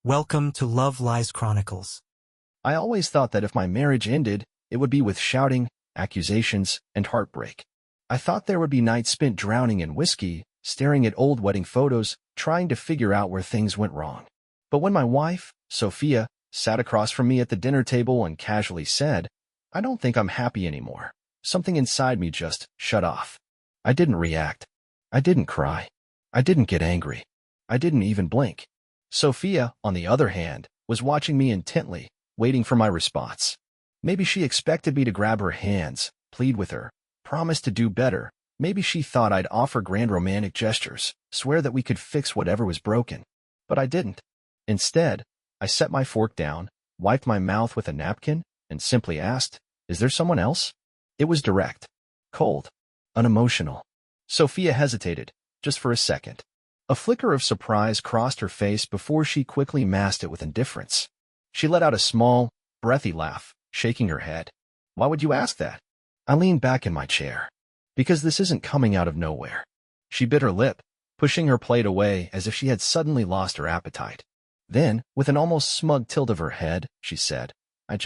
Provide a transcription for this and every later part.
Welcome to Love Lies Chronicles. I always thought that if my marriage ended, it would be with shouting, accusations, and heartbreak. I thought there would be nights spent drowning in whiskey, staring at old wedding photos, trying to figure out where things went wrong. But when my wife, Sophia, sat across from me at the dinner table and casually said, "I don't think I'm happy anymore," something inside me just shut off. I didn't react. I didn't cry. I didn't get angry. I didn't even blink. Sophia, on the other hand, was watching me intently, waiting for my response. Maybe she expected me to grab her hands, plead with her, promise to do better. Maybe she thought I'd offer grand romantic gestures, swear that we could fix whatever was broken. But I didn't. Instead, I set my fork down, wiped my mouth with a napkin, and simply asked, "Is there someone else?" It was direct, cold, unemotional. Sophia hesitated, just for a second. A flicker of surprise crossed her face before she quickly masked it with indifference. She let out a small, breathy laugh, shaking her head. "Why would you ask that?" I leaned back in my chair. "Because this isn't coming out of nowhere." She bit her lip, pushing her plate away as if she had suddenly lost her appetite. Then, with an almost smug tilt of her head, she said, I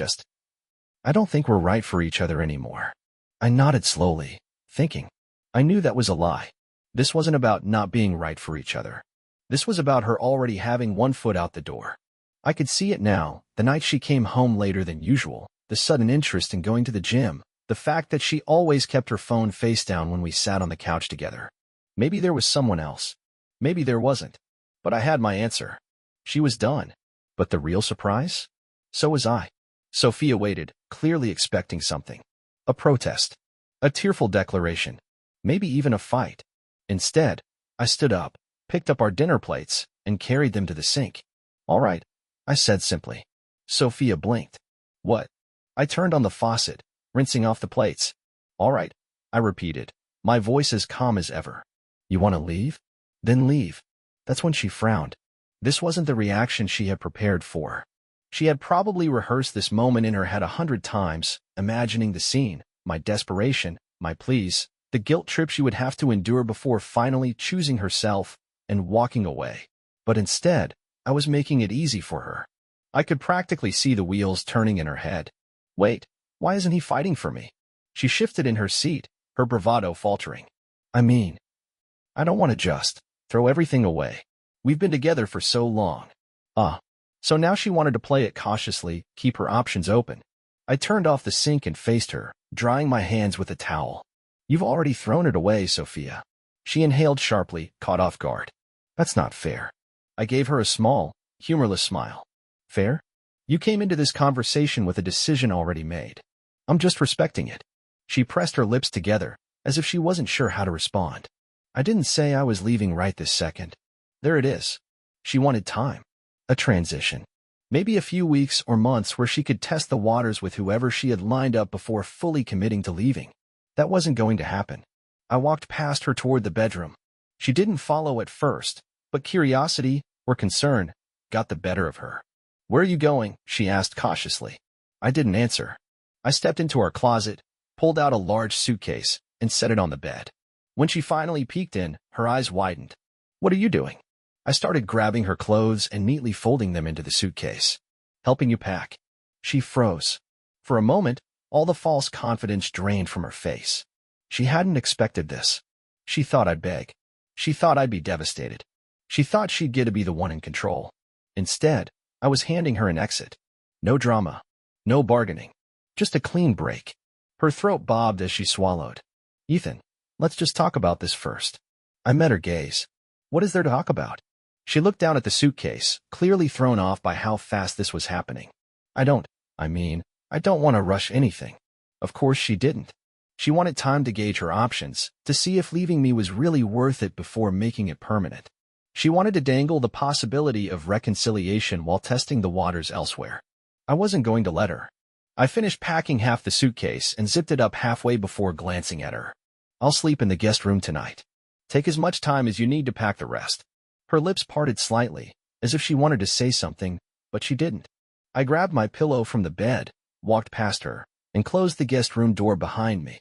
don't think we're right for each other anymore." I nodded slowly, thinking. I knew that was a lie. This wasn't about not being right for each other. This was about her already having one foot out the door. I could see it now, the night she came home later than usual, the sudden interest in going to the gym, the fact that she always kept her phone face down when we sat on the couch together. Maybe there was someone else. Maybe there wasn't. But I had my answer. She was done. But the real surprise? So was I. Sophia waited, clearly expecting something. A protest. A tearful declaration. Maybe even a fight. Instead, I stood up, picked up our dinner plates, and carried them to the sink. "All right," I said simply. Sophia blinked. "What?" I turned on the faucet, rinsing off the plates. "All right," I repeated, my voice as calm as ever. "You want to leave? Then leave." That's when she frowned. This wasn't the reaction she had prepared for. She had probably rehearsed this moment in her head 100 times, imagining the scene, my desperation, my pleas, the guilt trip she would have to endure before finally choosing herself and walking away. But instead, I was making it easy for her. I could practically see the wheels turning in her head. Wait, why isn't he fighting for me? She shifted in her seat, her bravado faltering. I don't want to just throw everything away. We've been together for so long. So now she wanted to play it cautiously, keep her options open. I turned off the sink and faced her, drying my hands with a towel. "You've already thrown it away, Sophia." She inhaled sharply, caught off guard. "That's not fair." I gave her a small, humorless smile. "Fair? You came into this conversation with a decision already made. I'm just respecting it." She pressed her lips together, as if she wasn't sure how to respond. "I didn't say I was leaving right this second. There it is." She wanted time. A transition. Maybe a few weeks or months where she could test the waters with whoever she had lined up before fully committing to leaving. That wasn't going to happen. I walked past her toward the bedroom. She didn't follow at first, but curiosity, or concern, got the better of her. "Where are you going?" she asked cautiously. I didn't answer. I stepped into our closet, pulled out a large suitcase, and set it on the bed. When she finally peeked in, her eyes widened. "What are you doing?" I started grabbing her clothes and neatly folding them into the suitcase. "Helping you pack." She froze. For a moment, all the false confidence drained from her face. She hadn't expected this. She thought I'd beg. She thought I'd be devastated. She thought she'd get to be the one in control. Instead, I was handing her an exit. No drama. No bargaining. Just a clean break. Her throat bobbed as she swallowed. "Ethan, let's just talk about this first." I met her gaze. "What is there to talk about?" She looked down at the suitcase, clearly thrown off by how fast this was happening. I don't want to rush anything." Of course she didn't. She wanted time to gauge her options, to see if leaving me was really worth it before making it permanent. She wanted to dangle the possibility of reconciliation while testing the waters elsewhere. I wasn't going to let her. I finished packing half the suitcase and zipped it up halfway before glancing at her. "I'll sleep in the guest room tonight. Take as much time as you need to pack the rest." Her lips parted slightly, as if she wanted to say something, but she didn't. I grabbed my pillow from the bed, walked past her, and closed the guest room door behind me.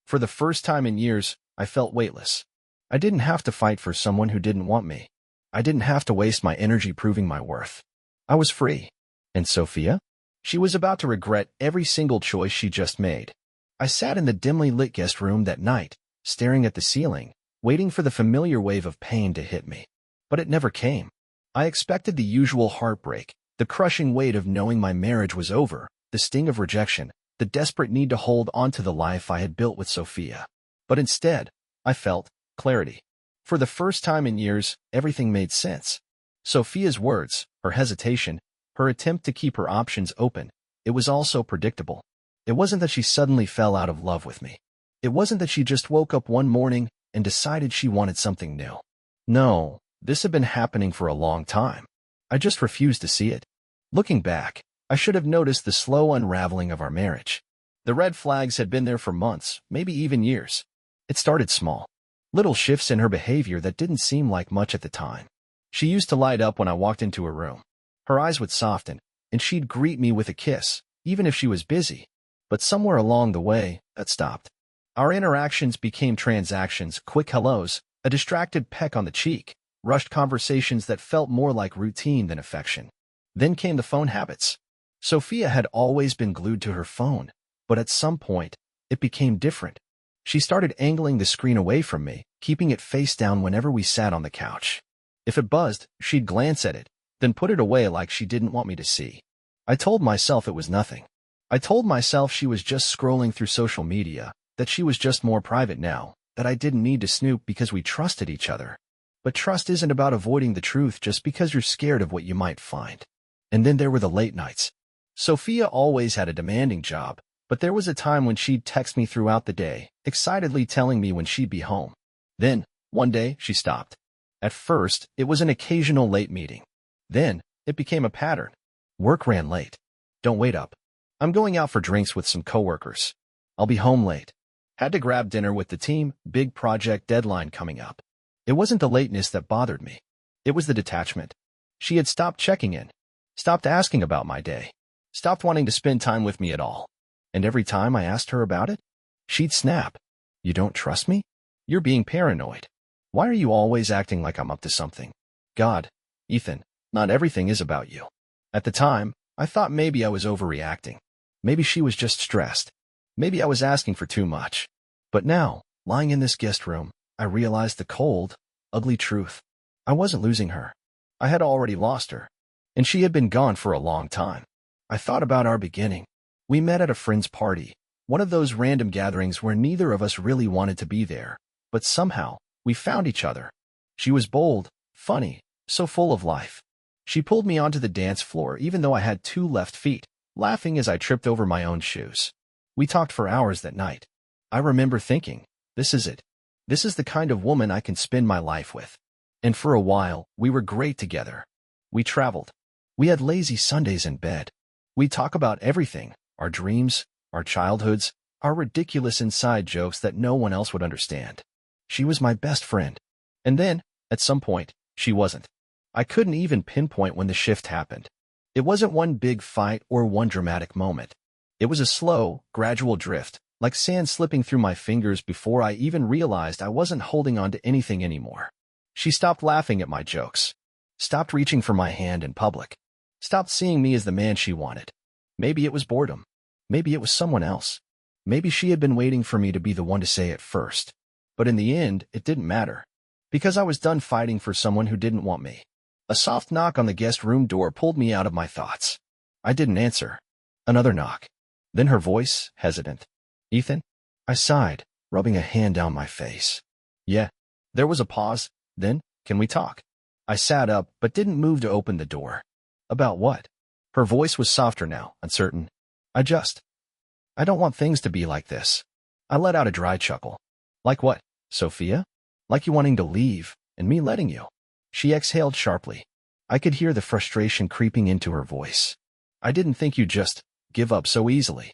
For the first time in years, I felt weightless. I didn't have to fight for someone who didn't want me. I didn't have to waste my energy proving my worth. I was free. And Sophia? She was about to regret every single choice she just made. I sat in the dimly lit guest room that night, staring at the ceiling, waiting for the familiar wave of pain to hit me. But it never came. I expected the usual heartbreak, the crushing weight of knowing my marriage was over, the sting of rejection, the desperate need to hold on to the life I had built with Sophia. But instead, I felt clarity. For the first time in years, everything made sense. Sophia's words, her hesitation, her attempt to keep her options open, it was all so predictable. It wasn't that she suddenly fell out of love with me. It wasn't that she just woke up one morning and decided she wanted something new. No, this had been happening for a long time. I just refused to see it. Looking back, I should have noticed the slow unraveling of our marriage. The red flags had been there for months, maybe even years. It started small. Little shifts in her behavior that didn't seem like much at the time. She used to light up when I walked into her room. Her eyes would soften, and she'd greet me with a kiss, even if she was busy. But somewhere along the way, that stopped. Our interactions became transactions, quick hellos, a distracted peck on the cheek, rushed conversations that felt more like routine than affection. Then came the phone habits. Sophia had always been glued to her phone, but at some point, it became different. She started angling the screen away from me, keeping it face down whenever we sat on the couch. If it buzzed, she'd glance at it, then put it away like she didn't want me to see. I told myself it was nothing. I told myself she was just scrolling through social media, that she was just more private now, that I didn't need to snoop because we trusted each other. But trust isn't about avoiding the truth just because you're scared of what you might find. And then there were the late nights. Sophia always had a demanding job, but there was a time when she'd text me throughout the day, excitedly telling me when she'd be home. Then, one day, she stopped. At first, it was an occasional late meeting. Then, it became a pattern. Work ran late. Don't wait up. I'm going out for drinks with some coworkers. I'll be home late. Had to grab dinner with the team, big project deadline coming up. It wasn't the lateness that bothered me. It was the detachment. She had stopped checking in, stopped asking about my day, stopped wanting to spend time with me at all. And every time I asked her about it, she'd snap. You don't trust me? You're being paranoid. Why are you always acting like I'm up to something? God, Ethan, not everything is about you. At the time, I thought maybe I was overreacting. Maybe she was just stressed. Maybe I was asking for too much. But now, lying in this guest room, I realized the cold, ugly truth. I wasn't losing her. I had already lost her. And she had been gone for a long time. I thought about our beginning. We met at a friend's party, one of those random gatherings where neither of us really wanted to be there. But somehow, we found each other. She was bold, funny, so full of life. She pulled me onto the dance floor even though I had 2 left feet, laughing as I tripped over my own shoes. We talked for hours that night. I remember thinking, this is it. This is the kind of woman I can spend my life with. And for a while, we were great together. We traveled. We had lazy Sundays in bed. We'd talk about everything, our dreams, our childhoods, our ridiculous inside jokes that no one else would understand. She was my best friend. And then, at some point, she wasn't. I couldn't even pinpoint when the shift happened. It wasn't one big fight or one dramatic moment. It was a slow, gradual drift, like sand slipping through my fingers before I even realized I wasn't holding on to anything anymore. She stopped laughing at my jokes, stopped reaching for my hand in public, stopped seeing me as the man she wanted. Maybe it was boredom. Maybe it was someone else. Maybe she had been waiting for me to be the one to say it first. But in the end, it didn't matter, because I was done fighting for someone who didn't want me. A soft knock on the guest room door pulled me out of my thoughts. I didn't answer. Another knock. Then her voice, hesitant. Ethan? I sighed, rubbing a hand down my face. Yeah. There was a pause. Then, can we talk? I sat up, but didn't move to open the door. About what? Her voice was softer now, uncertain. I don't want things to be like this. I let out a dry chuckle. Like what, Sophia? Like you wanting to leave, and me letting you. She exhaled sharply. I could hear the frustration creeping into her voice. I didn't think you'd just give up so easily.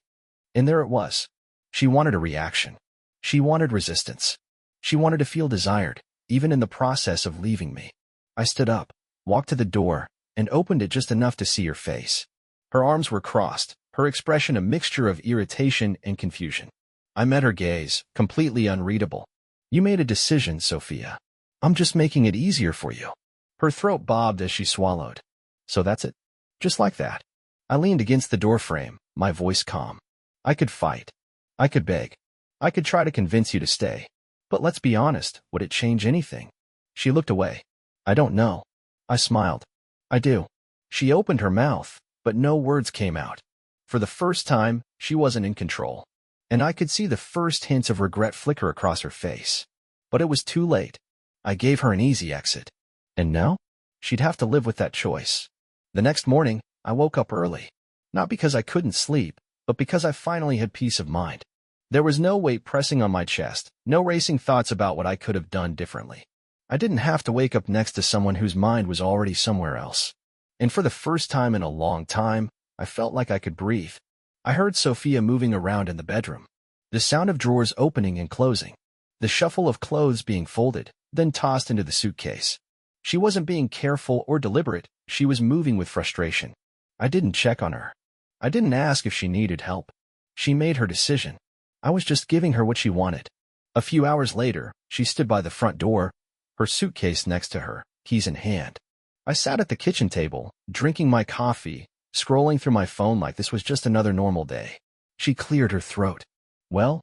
And there it was. She wanted a reaction. She wanted resistance. She wanted to feel desired, even in the process of leaving me. I stood up, walked to the door, and opened it just enough to see her face. Her arms were crossed, her expression a mixture of irritation and confusion. I met her gaze, completely unreadable. You made a decision, Sophia. I'm just making it easier for you. Her throat bobbed as she swallowed. So that's it? Just like that. I leaned against the doorframe, my voice calm. I could fight. I could beg. I could try to convince you to stay. But let's be honest, would it change anything? She looked away. I don't know. I smiled. I do. She opened her mouth, but no words came out. For the first time, she wasn't in control. And I could see the first hints of regret flicker across her face. But it was too late. I gave her an easy exit. And now? She'd have to live with that choice. The next morning, I woke up early. Not because I couldn't sleep, but because I finally had peace of mind. There was no weight pressing on my chest, no racing thoughts about what I could have done differently. I didn't have to wake up next to someone whose mind was already somewhere else. And for the first time in a long time, I felt like I could breathe. I heard Sophia moving around in the bedroom. The sound of drawers opening and closing. The shuffle of clothes being folded, then tossed into the suitcase. She wasn't being careful or deliberate, she was moving with frustration. I didn't check on her. I didn't ask if she needed help. She made her decision. I was just giving her what she wanted. A few hours later, she stood by the front door, her suitcase next to her, keys in hand. I sat at the kitchen table, drinking my coffee, scrolling through my phone like this was just another normal day. She cleared her throat. Well,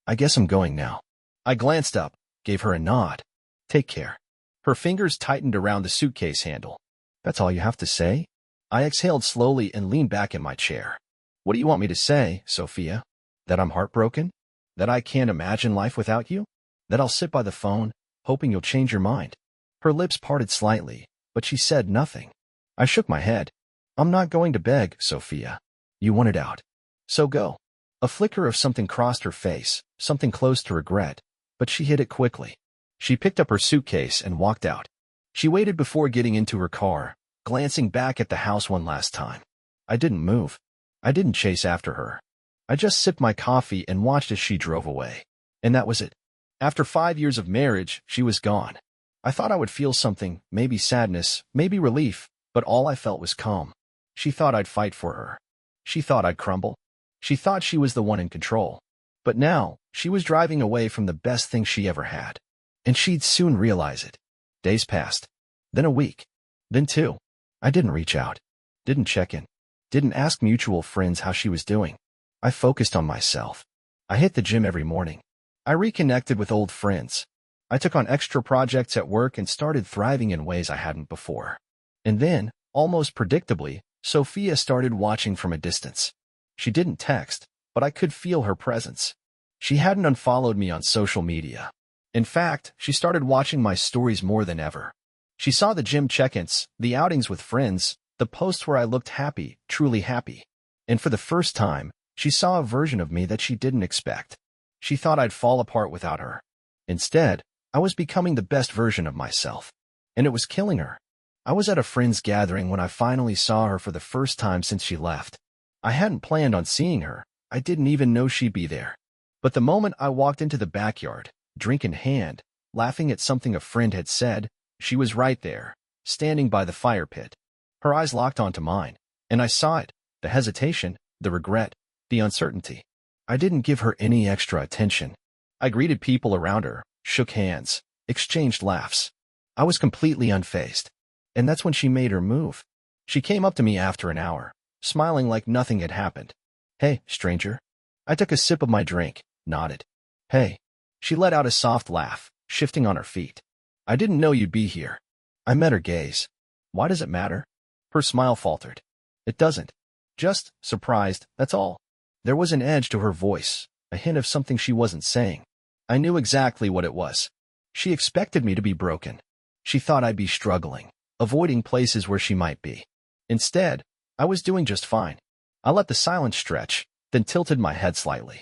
I guess I'm going now. I glanced up, gave her a nod. Take care. Her fingers tightened around the suitcase handle. That's all you have to say? I exhaled slowly and leaned back in my chair. What do you want me to say, Sophia? That I'm heartbroken? That I can't imagine life without you? That I'll sit by the phone, hoping you'll change your mind? Her lips parted slightly, but she said nothing. I shook my head. I'm not going to beg, Sophia. You wanted out. So go. A flicker of something crossed her face, something close to regret, but she hid it quickly. She picked up her suitcase and walked out. She waited before getting into her car, glancing back at the house one last time. I didn't move. I didn't chase after her. I just sipped my coffee and watched as she drove away. And that was it. After 5 years of marriage, she was gone. I thought I would feel something, maybe sadness, maybe relief, but all I felt was calm. She thought I'd fight for her. She thought I'd crumble. She thought she was the one in control. But now, she was driving away from the best thing she ever had. And she'd soon realize it. Days passed. Then a week. Then 2. I didn't reach out. Didn't check in. Didn't ask mutual friends how she was doing. I focused on myself. I hit the gym every morning. I reconnected with old friends. I took on extra projects at work and started thriving in ways I hadn't before. And then, almost predictably, Sophia started watching from a distance. She didn't text, but I could feel her presence. She hadn't unfollowed me on social media. In fact, she started watching my stories more than ever. She saw the gym check-ins, the outings with friends, the posts where I looked happy, truly happy. And for the first time, she saw a version of me that she didn't expect. She thought I'd fall apart without her. Instead, I was becoming the best version of myself. And it was killing her. I was at a friend's gathering when I finally saw her for the first time since she left. I hadn't planned on seeing her. I didn't even know she'd be there. But the moment I walked into the backyard, drink in hand, laughing at something a friend had said, she was right there, standing by the fire pit. Her eyes locked onto mine, and I saw it, the hesitation, the regret, the uncertainty. I didn't give her any extra attention. I greeted people around her, shook hands, exchanged laughs. I was completely unfazed. And that's when she made her move. She came up to me after an hour, smiling like nothing had happened. Hey, stranger. I took a sip of my drink, nodded. Hey. She let out a soft laugh, shifting on her feet. I didn't know you'd be here. I met her gaze. Why does it matter? Her smile faltered. It doesn't. Just surprised, that's all. There was an edge to her voice, a hint of something she wasn't saying. I knew exactly what it was. She expected me to be broken. She thought I'd be struggling, avoiding places where she might be. Instead, I was doing just fine. I let the silence stretch, then tilted my head slightly.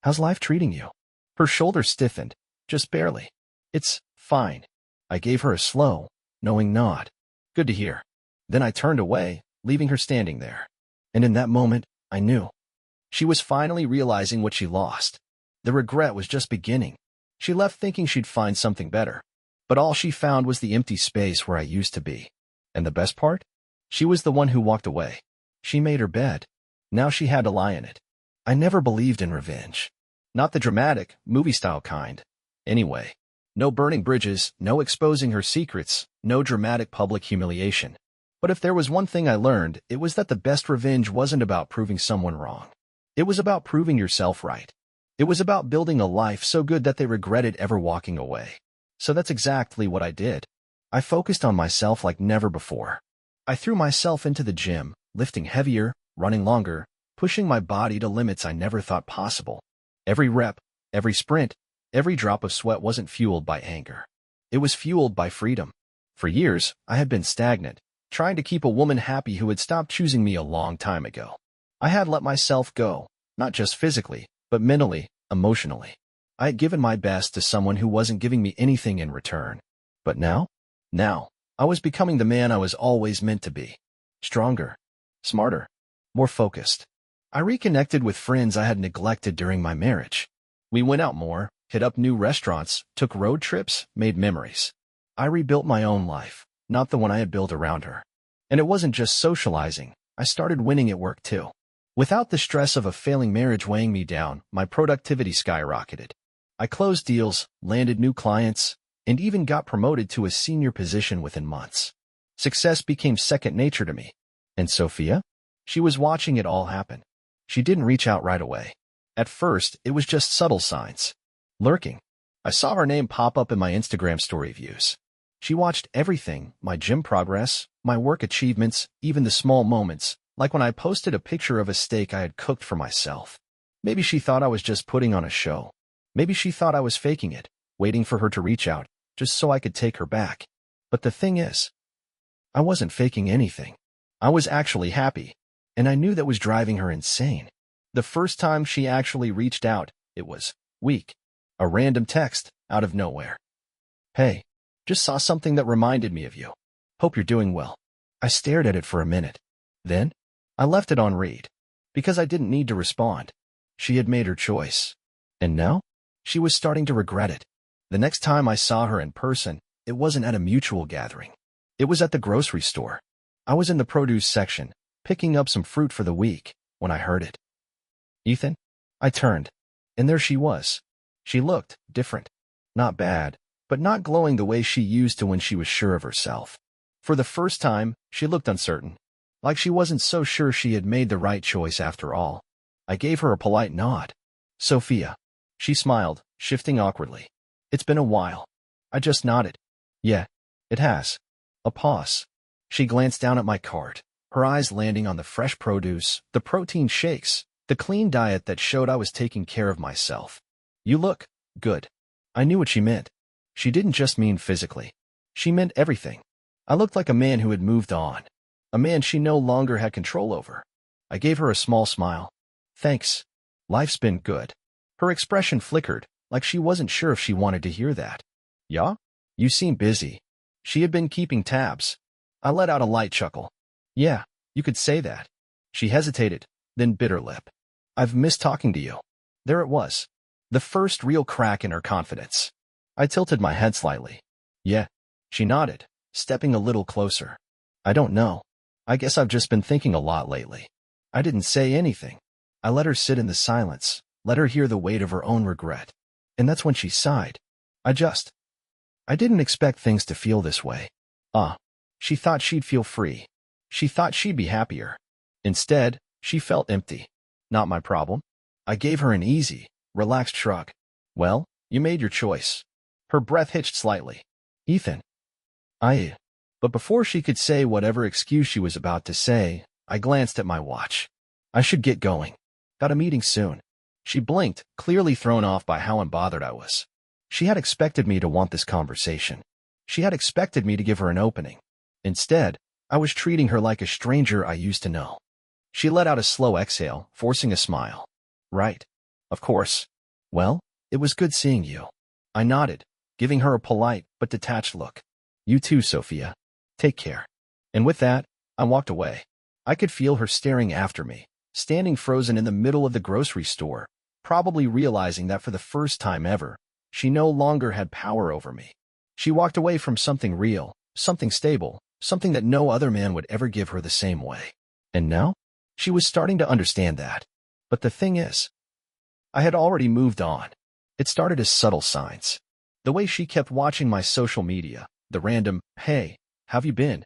How's life treating you? Her shoulders stiffened, just barely. It's fine. I gave her a slow, knowing nod. Good to hear. Then I turned away, leaving her standing there. And in that moment, I knew. She was finally realizing what she lost. The regret was just beginning. She left thinking she'd find something better. But all she found was the empty space where I used to be. And the best part? She was the one who walked away. She made her bed. Now she had to lie in it. I never believed in revenge. Not the dramatic, movie-style kind. Anyway, no burning bridges, no exposing her secrets, no dramatic public humiliation. But if there was one thing I learned, it was that the best revenge wasn't about proving someone wrong. It was about proving yourself right. It was about building a life so good that they regretted ever walking away. So that's exactly what I did. I focused on myself like never before. I threw myself into the gym, lifting heavier, running longer, pushing my body to limits I never thought possible. Every rep, every sprint, every drop of sweat wasn't fueled by anger. It was fueled by freedom. For years, I had been stagnant, trying to keep a woman happy who had stopped choosing me a long time ago. I had let myself go, not just physically, but mentally, emotionally. I had given my best to someone who wasn't giving me anything in return. But now, I was becoming the man I was always meant to be. Stronger, smarter, more focused. I reconnected with friends I had neglected during my marriage. We went out more, hit up new restaurants, took road trips, made memories. I rebuilt my own life, not the one I had built around her. And it wasn't just socializing. I started winning at work too. Without the stress of a failing marriage weighing me down, my productivity skyrocketed. I closed deals, landed new clients, and even got promoted to a senior position within months. Success became second nature to me. And Sophia? She was watching it all happen. She didn't reach out right away. At first, it was just subtle signs. Lurking. I saw her name pop up in my Instagram story views. She watched everything, my gym progress, my work achievements, even the small moments, like when I posted a picture of a steak I had cooked for myself. Maybe she thought I was just putting on a show. Maybe she thought I was faking it, waiting for her to reach out, just so I could take her back. But the thing is, I wasn't faking anything. I was actually happy, and I knew that was driving her insane. The first time she actually reached out, it was weak. A random text, out of nowhere. Hey, just saw something that reminded me of you. Hope you're doing well. I stared at it for a minute. Then, I left it on read. Because I didn't need to respond. She had made her choice. And now, she was starting to regret it. The next time I saw her in person, it wasn't at a mutual gathering. It was at the grocery store. I was in the produce section, picking up some fruit for the week, when I heard it. Ethan? I turned, and there she was. She looked different. Not bad, but not glowing the way she used to when she was sure of herself. For the first time, she looked uncertain, like she wasn't so sure she had made the right choice after all. I gave her a polite nod. Sophia. She smiled, shifting awkwardly. It's been a while. I just nodded. Yeah, it has. A pause. She glanced down at my cart, her eyes landing on the fresh produce, the protein shakes, the clean diet that showed I was taking care of myself. You look good. I knew what she meant. She didn't just mean physically. She meant everything. I looked like a man who had moved on. A man she no longer had control over. I gave her a small smile. Thanks. Life's been good. Her expression flickered, like she wasn't sure if she wanted to hear that. Yeah? You seem busy. She had been keeping tabs. I let out a light chuckle. Yeah, you could say that. She hesitated, then bit her lip. I've missed talking to you. There it was. The first real crack in her confidence. I tilted my head slightly. Yeah. She nodded, stepping a little closer. I don't know. I guess I've just been thinking a lot lately. I didn't say anything. I let her sit in the silence, let her hear the weight of her own regret. And that's when she sighed. I didn't expect things to feel this way. She thought she'd feel free. She thought she'd be happier. Instead, she felt empty. Not my problem. I gave her an easy, relaxed shrug. Well, you made your choice. Her breath hitched slightly. Ethan. But before she could say whatever excuse she was about to say, I glanced at my watch. I should get going. Got a meeting soon. She blinked, clearly thrown off by how unbothered I was. She had expected me to want this conversation. She had expected me to give her an opening. Instead, I was treating her like a stranger I used to know. She let out a slow exhale, forcing a smile. Right. Of course. Well, it was good seeing you. I nodded, giving her a polite but detached look. You too, Sophia. Take care. And with that, I walked away. I could feel her staring after me, standing frozen in the middle of the grocery store, probably realizing that for the first time ever, she no longer had power over me. She walked away from something real, something stable, something that no other man would ever give her the same way. And now, she was starting to understand that. But the thing is, I had already moved on. It started as subtle signs. The way she kept watching my social media, the random, hey, have you been?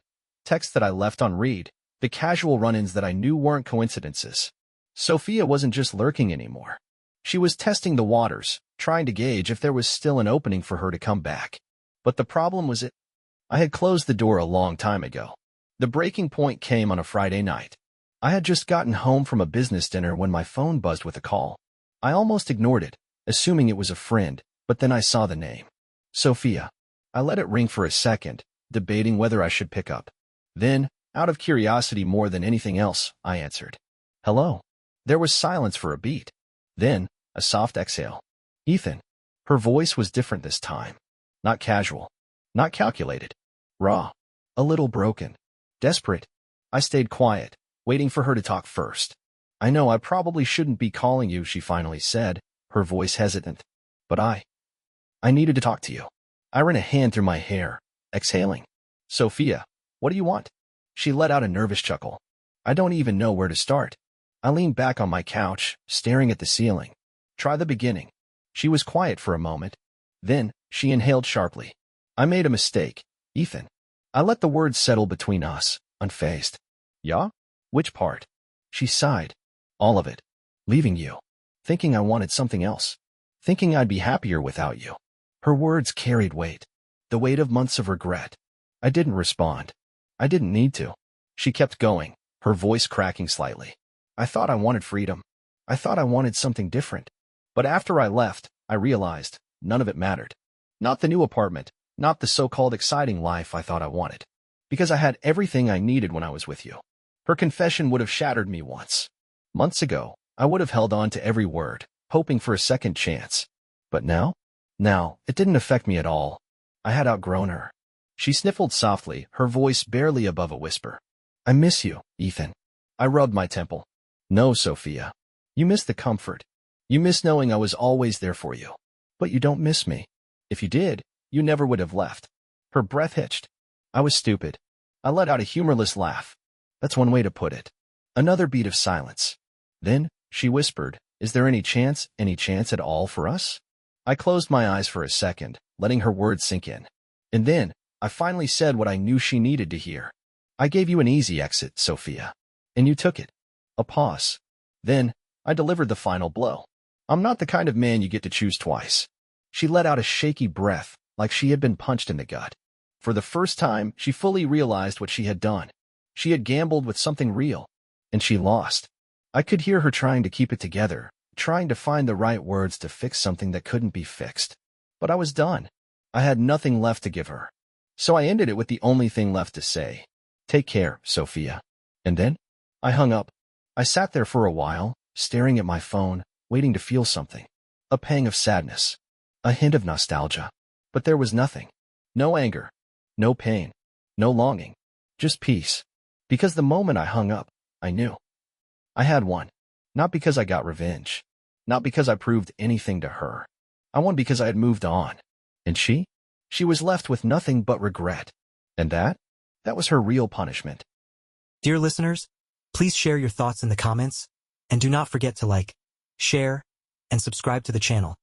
texts that I left on read, the casual run-ins that I knew weren't coincidences. Sophia wasn't just lurking anymore. She was testing the waters, trying to gauge if there was still an opening for her to come back. But the problem was I had closed the door a long time ago. The breaking point came on a Friday night. I had just gotten home from a business dinner when my phone buzzed with a call. I almost ignored it, assuming it was a friend, but then I saw the name. Sophia. I let it ring for a second, debating whether I should pick up. Then, out of curiosity more than anything else, I answered. Hello. There was silence for a beat. Then, a soft exhale. Ethan. Her voice was different this time. Not casual. Not calculated. Raw. A little broken. Desperate. I stayed quiet, waiting for her to talk first. I know I probably shouldn't be calling you, she finally said, her voice hesitant. But I needed to talk to you. I ran a hand through my hair, exhaling. Sophia, what do you want? She let out a nervous chuckle. I don't even know where to start. I leaned back on my couch, staring at the ceiling. Try the beginning. She was quiet for a moment. Then, she inhaled sharply. I made a mistake, Ethan. I let the words settle between us, unfazed. Yeah? Which part? She sighed. All of it. Leaving you. Thinking I wanted something else. Thinking I'd be happier without you. Her words carried weight. The weight of months of regret. I didn't respond. I didn't need to. She kept going, her voice cracking slightly. I thought I wanted freedom. I thought I wanted something different. But after I left, I realized none of it mattered. Not the new apartment, not the so-called exciting life I thought I wanted. Because I had everything I needed when I was with you. Her confession would have shattered me once. Months ago, I would have held on to every word, hoping for a second chance. But now? Now, it didn't affect me at all. I had outgrown her. She sniffled softly, her voice barely above a whisper. I miss you, Ethan. I rubbed my temple. No, Sophia. You miss the comfort. You miss knowing I was always there for you. But you don't miss me. If you did, you never would have left. Her breath hitched. I was stupid. I let out a humorless laugh. That's one way to put it. Another beat of silence. Then, she whispered, is there any chance at all for us? I closed my eyes for a second, letting her words sink in. And then, I finally said what I knew she needed to hear. I gave you an easy exit, Sophia. And you took it. A pause. Then, I delivered the final blow. I'm not the kind of man you get to choose twice. She let out a shaky breath, like she had been punched in the gut. For the first time, she fully realized what she had done. She had gambled with something real. And she lost. I could hear her trying to keep it together, trying to find the right words to fix something that couldn't be fixed. But I was done. I had nothing left to give her. So I ended it with the only thing left to say. Take care, Sophia. And then, I hung up. I sat there for a while, staring at my phone, waiting to feel something. A pang of sadness. A hint of nostalgia. But there was nothing. No anger. No pain. No longing. Just peace. Because the moment I hung up, I knew. I had won. Not because I got revenge. Not because I proved anything to her. I won because I had moved on. And she? She was left with nothing but regret. And that was her real punishment. Dear listeners, please share your thoughts in the comments, and do not forget to like, share, and subscribe to the channel.